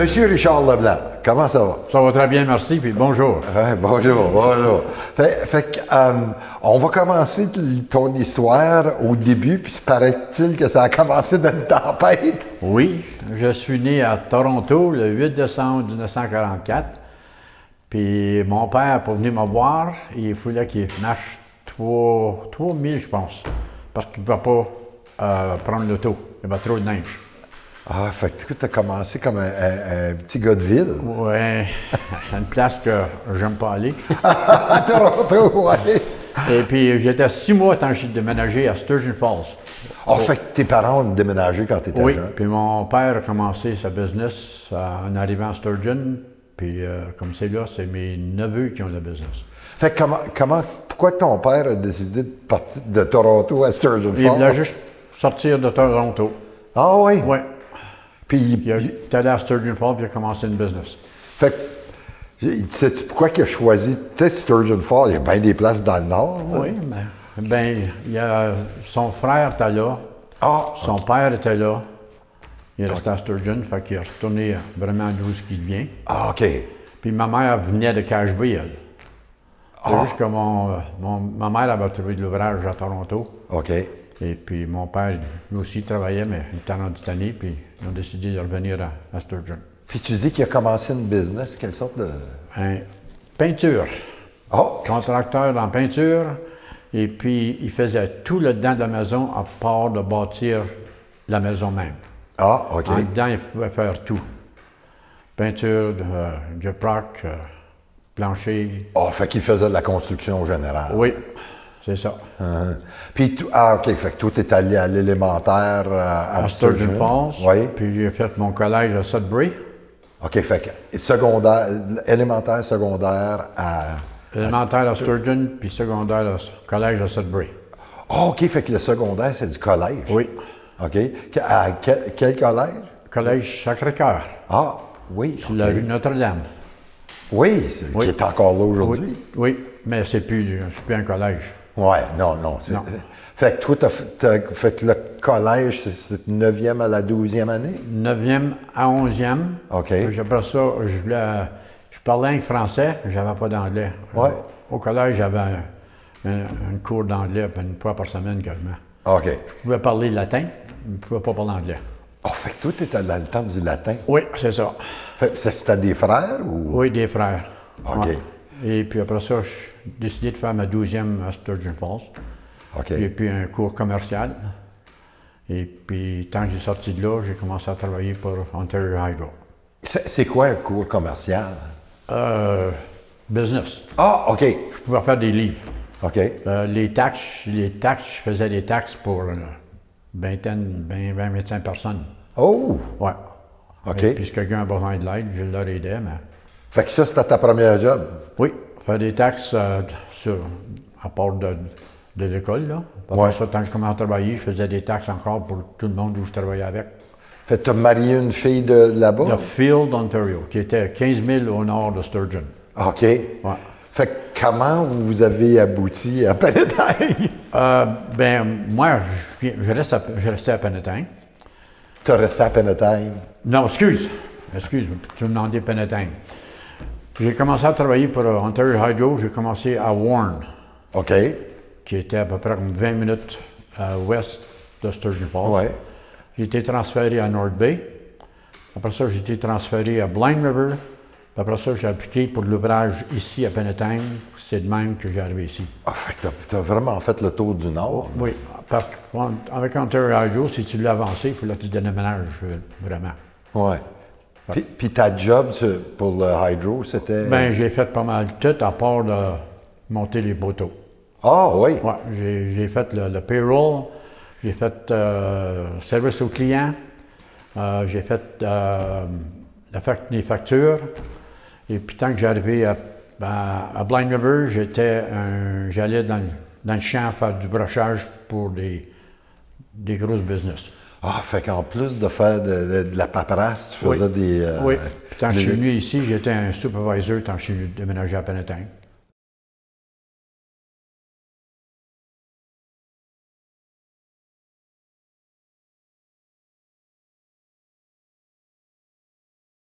Monsieur Richard Leblanc, comment ça va? Ça va très bien, merci, puis bonjour. Ouais, bonjour, bonjour. On va commencer ton histoire au début, puis paraît-il que ça a commencé d'une tempête? Oui, je suis né à Toronto le 8 décembre 1944, puis mon père, pour venir me voir, il fallait qu'il marche 3000, je pense, parce qu'il ne pouvait pas prendre l'auto, il y avait trop de neige. Ah, fait que tu as commencé comme un petit gars de ville. Oui, une place que j'aime pas aller. À Toronto, oui. Et puis j'étais 6 mois quand j'ai déménagé à Sturgeon Falls. Ah, fait que tes parents ont déménagé quand tu étais Oui, jeune. puis mon père a commencé sa business en arrivant à Sturgeon, puis comme c'est là, c'est mes neveux qui ont le business. Fait que pourquoi ton père a décidé de partir de Toronto à Sturgeon Falls? Il voulait juste sortir de Toronto. Ah oui? Oui. Puis Il est allé à Sturgeon Falls puis il a commencé une business. fait que, sais-tu pourquoi il a choisi, tu sais, Sturgeon Falls, il y a bien des places dans le nord. Là. Oui, ben, son frère était là, son père était là, il est resté à Sturgeon, fait qu'il est retourné vraiment d'où il vient. Ah, OK. Puis ma mère venait de Cache Bay, elle. C'est juste que ma mère avait trouvé de l'ouvrage à Toronto. OK. Et puis mon père, lui aussi, travaillait, mais il était en Occitanie, puis ils ont décidé de revenir à Sturgeon. Puis tu dis qu'il a commencé une business, quelle sorte de... Peinture. Oh! Contracteur en peinture, et puis il faisait tout le dedans de la maison à part de bâtir la maison même. Ah, OK. En dedans, il pouvait faire tout. Peinture, gyproc, plancher. Ah, fait qu'il faisait de la construction générale. Oui, c'est ça. Puis, OK, fait que toi, t'es allé à l'élémentaire à Sturgeon Falls. Oui. Puis j'ai fait mon collège à Sudbury. OK, fait que secondaire, élémentaire, secondaire à... Élémentaire à Sturgeon, puis secondaire au collège à Sudbury. Ah, OK, fait que le secondaire, c'est du collège. Oui. OK. À quel collège? Collège Sacré-Cœur, Ah, oui. sur la rue Notre-Dame. Oui, qui est encore là aujourd'hui. Oui, oui, mais c'est plus un collège. Oui, non. Non. Fait que toi, fait que le collège, c'est 9e à la 12e année? 9e à 11e. OK. Puis après ça, je parlais en français, j'avais pas d'anglais. Ouais. Au collège, j'avais un cours d'anglais une fois par semaine quasiment. OK. Je pouvais parler latin, mais je ne pouvais pas parler anglais. Ah, fait que toi, tu étais dans le temps du latin. Oui, c'est ça. Fait que c'était des frères ou? Oui, des frères. OK. Ouais. Et puis après ça, j'ai décidé de faire ma 12e à Sturgeon Falls. OK. J'ai pris un cours commercial. Et puis, tant que j'ai sorti de là, j'ai commencé à travailler pour Ontario Hydro. C'est quoi un cours commercial? Business. Ah, OK. Je pouvais faire des livres. OK. Les taxes, je faisais des taxes pour vingtaine, 20-25 personnes. Oh! Ouais. OK. Et puis si quelqu'un a besoin de l'aide, je leur aidais, mais... Fait que ça, c'était ta première job? Oui, faire des taxes à part de l'école, là. Après Ouais. ça, quand je commençais à travailler, je faisais des taxes encore pour tout le monde où je travaillais avec. Fait que tu as marié une fille de là-bas? De Field, Ontario, qui était 15 000 au nord de Sturgeon. OK. Ouais. Fait que comment vous avez abouti à Penetang? Moi, je restais à Penetang. Tu as resté à Penetang? Non, excuse, tu me demandais Penetang. J'ai commencé à travailler pour Ontario Hydro, j'ai commencé à Warren, OK. qui était à peu près 20 minutes à ouest de Sturgeon Falls. Ouais. J'ai été transféré à North Bay. Après ça, j'ai été transféré à Blind River. Après ça, j'ai appliqué pour l'ouvrage ici à Penetang. C'est de même que j'ai arrivé ici. Ah, fait que tu as vraiment fait le tour du Nord. Oui, parce qu'avec Ontario Hydro, si tu l'as avancé, il faut que tu déménages vraiment. Ouais. Puis ta job pour le hydro, c'était... Ben, j'ai fait pas mal tout à part de monter les poteaux. Ah, oui. Ouais, j'ai fait le payroll, j'ai fait service aux clients, j'ai fait les factures. Et puis tant que j'arrivais à Blind River, j'allais dans le champ faire du brochage pour des grosses business. Ah, fait qu'en plus de faire de la paperasse, tu faisais des... oui. Quand je suis venu ici, j'étais un supervisor quand je suis déménagé à Penetang.